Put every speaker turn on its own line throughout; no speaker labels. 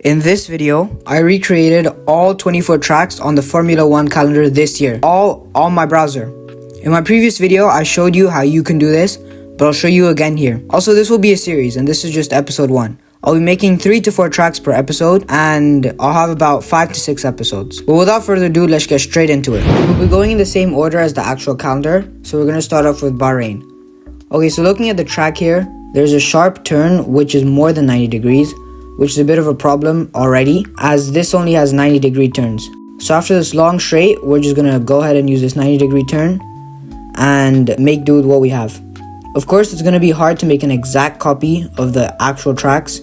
In this video, I recreated all 24 tracks on the Formula 1 calendar this year, all on my browser. In my previous video, I showed you how you can do this, but I'll show you again here. Also, this will be a series, and this is just episode 1. I'll be making 3 to 4 tracks per episode, and I'll have about 5 to 6 episodes. But without further ado, let's get straight into it. We'll be going in the same order as the actual calendar, so we're going to start off with Bahrain. Okay, so looking at the track here, there's a sharp turn which is more than 90 degrees, which is a bit of a problem already, as this only has 90-degree turns. So after this long straight, we're just going to go ahead and use this 90-degree turn and make do with what we have. Of course, it's going to be hard to make an exact copy of the actual tracks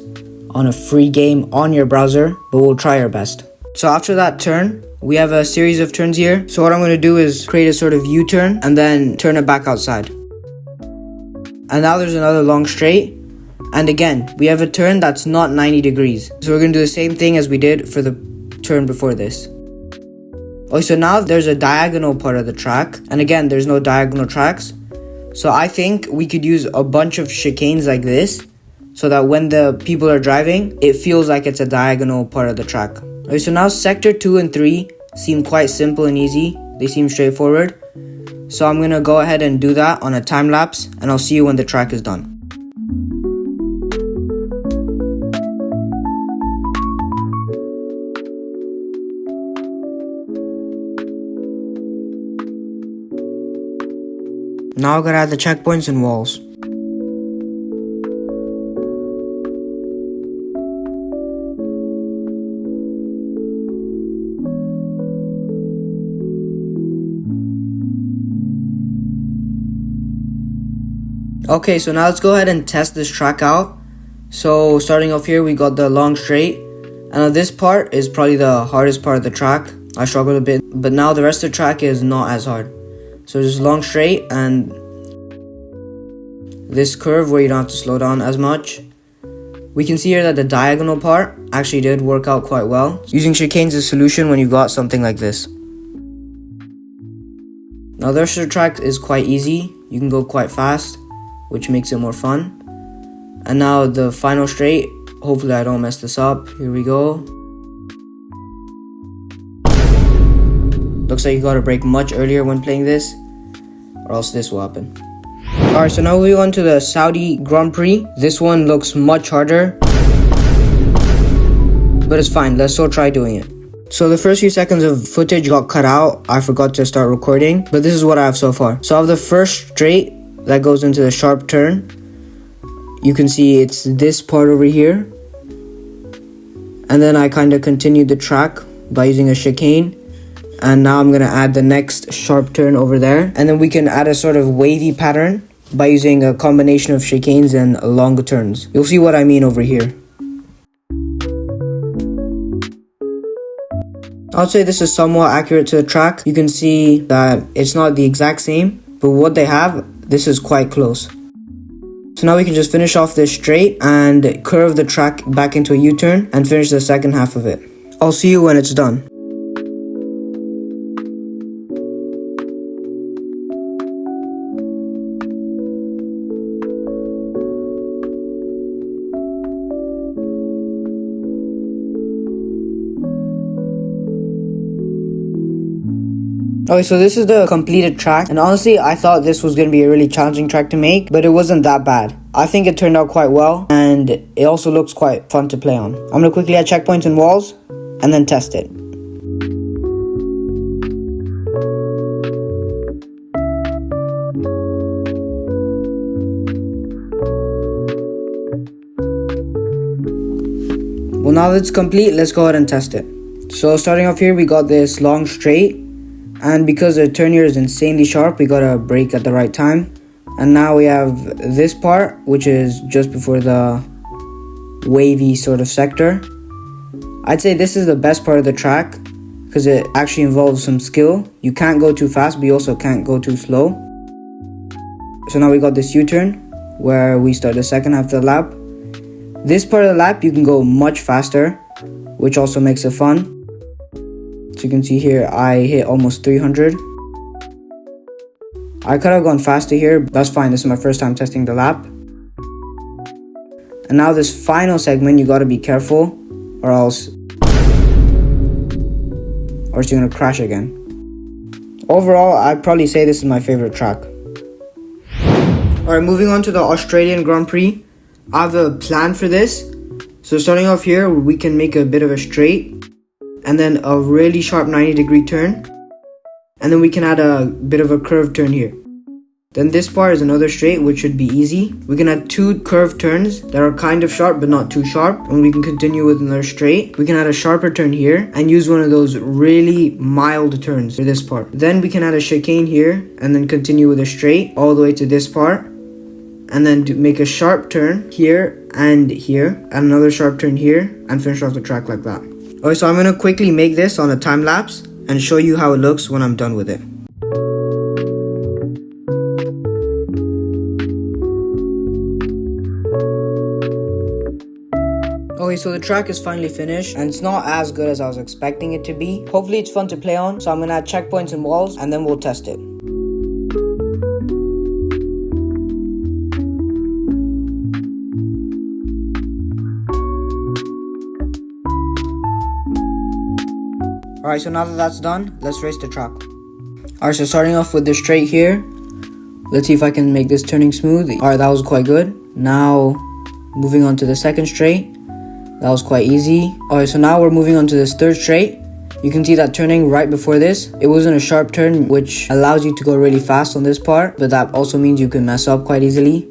on a free game on your browser, but we'll try our best. So after that turn, we have a series of turns here. So what I'm going to do is create a sort of U-turn and then turn it back outside. And now there's another long straight. And again, we have a turn that's not 90 degrees. So we're going to do the same thing as we did for the turn before this. Okay, so now there's a diagonal part of the track. And again, there's no diagonal tracks. So I think we could use a bunch of chicanes like this, so that when the people are driving, it feels like it's a diagonal part of the track. Okay, so now sector 2 and 3 seem quite simple and easy. They seem straightforward. So I'm going to go ahead and do that on a time lapse, and I'll see you when the track is done. Now I'm gonna add the checkpoints and walls. Okay, so now let's go ahead and test this track out. So starting off here, we got the long straight. And this part is probably the hardest part of the track. I struggled a bit, but now the rest of the track is not as hard. So just long straight and this curve where you don't have to slow down as much. We can see here that the diagonal part actually did work out quite well. Using chicanes is a solution when you've got something like this. Now the rest of the track is quite easy. You can go quite fast, which makes it more fun. And now the final straight. Hopefully I don't mess this up. Here we go. Looks like you gotta brake much earlier when playing this, or else this will happen. Alright, so now we go on to the Saudi Grand Prix. This one looks much harder, but it's fine. Let's still try doing it. So the first few seconds of footage got cut out. I forgot to start recording, but this is what I have so far. So I have the first straight that goes into the sharp turn. You can see it's this part over here. And then I kind of continued the track by using a chicane. And now I'm going to add the next sharp turn over there. And then we can add a sort of wavy pattern by using a combination of chicanes and long turns. You'll see what I mean over here. I'd say this is somewhat accurate to the track. You can see that it's not the exact same, but what they have, this is quite close. So now we can just finish off this straight and curve the track back into a U-turn and finish the second half of it. I'll see you when it's done. Okay, so this is the completed track, and honestly I thought this was going to be a really challenging track to make, but it wasn't that bad. I think it turned out quite well, and it also looks quite fun to play on. I'm going to quickly add checkpoints and walls, and then test it. Well, now that it's complete, let's go ahead and test it. So starting off here, we got this long straight. And because the turn here is insanely sharp, we gotta brake at the right time. And now we have this part, which is just before the wavy sort of sector. I'd say this is the best part of the track because it actually involves some skill. You can't go too fast, but you also can't go too slow. So now we got this U-turn where we start the second half of the lap. This part of the lap, you can go much faster, which also makes it fun. So you can see here, I hit almost 300. I could have gone faster here, but that's fine. This is my first time testing the lap. And now this final segment, you gotta be careful. or else you're gonna crash again. Overall, I'd probably say this is my favorite track. Alright, moving on to the Australian Grand Prix. I have a plan for this. So starting off here, we can make a bit of a straight and then a really sharp 90-degree turn, and then we can add a bit of a curved turn here. Then this part is another straight, which should be easy. We can add 2 curved turns that are kind of sharp but not too sharp, and we can continue with another straight. We can add a sharper turn here and use one of those really mild turns for this part. Then we can add a chicane here and then continue with a straight all the way to this part, and then to make a sharp turn here and another sharp turn here, and finish off the track like that. Alright, so I'm going to quickly make this on a time lapse and show you how it looks when I'm done with it. Okay, so the track is finally finished and it's not as good as I was expecting it to be. Hopefully it's fun to play on, so I'm going to add checkpoints and walls and then we'll test it. Alright, so now that that's done, let's race the track. Alright, so starting off with the straight here. Let's see if I can make this turning smooth. Alright, that was quite good. Now, moving on to the second straight. That was quite easy. Alright, so now we're moving on to this third straight. You can see that turning right before this. It wasn't a sharp turn, which allows you to go really fast on this part, but that also means you can mess up quite easily.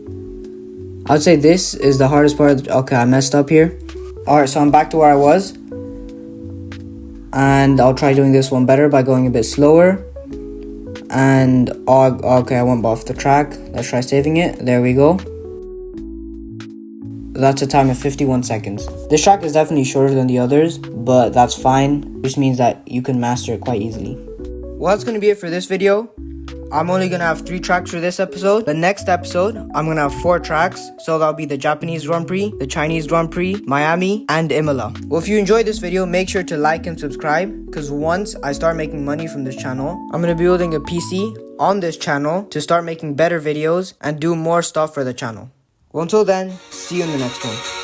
I would say this is the hardest part. Okay, I messed up here. Alright, so I'm back to where I was. And I'll try doing this one better by going a bit slower. And okay, I went off the track. Let's try saving it. There we go. That's a time of 51 seconds. This track is definitely shorter than the others, but that's fine. It just means that you can master it quite easily. Well, that's going to be it for this video. I'm only going to have 3 tracks for this episode. The next episode, I'm going to have 4 tracks. So that'll be the Japanese Grand Prix, the Chinese Grand Prix, Miami, and Imola. Well, if you enjoyed this video, make sure to like and subscribe, because once I start making money from this channel, I'm going to be building a PC on this channel to start making better videos and do more stuff for the channel. Well, until then, see you in the next one.